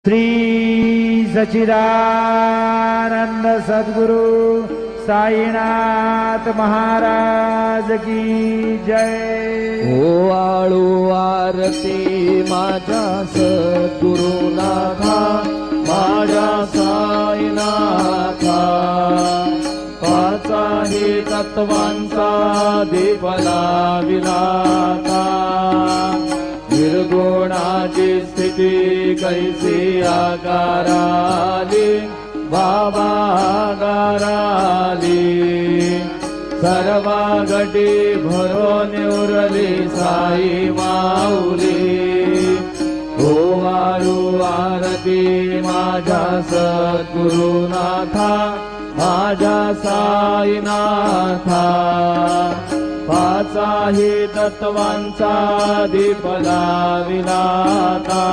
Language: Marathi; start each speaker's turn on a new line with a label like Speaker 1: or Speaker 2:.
Speaker 1: श्री सच्चिदानंद सद्गुरु साईनाथ महाराज की जय।
Speaker 2: ओवाळू आरती माझ्या सद्गुरुनाथा, माझ्या साईनाथा। पाचाही तत्वांचा दीप लाविलाता, निर्गुणाची स्थिती कैसी आकाराली, बाबा आकाराली। सर्वा गटी भरून उरली साई माऊली। ओवाळू आरती माझ्या सद्गुरुनाथा, माझ्या साईनाथा। पाचाही तत्वांचा दीप लाविलाता,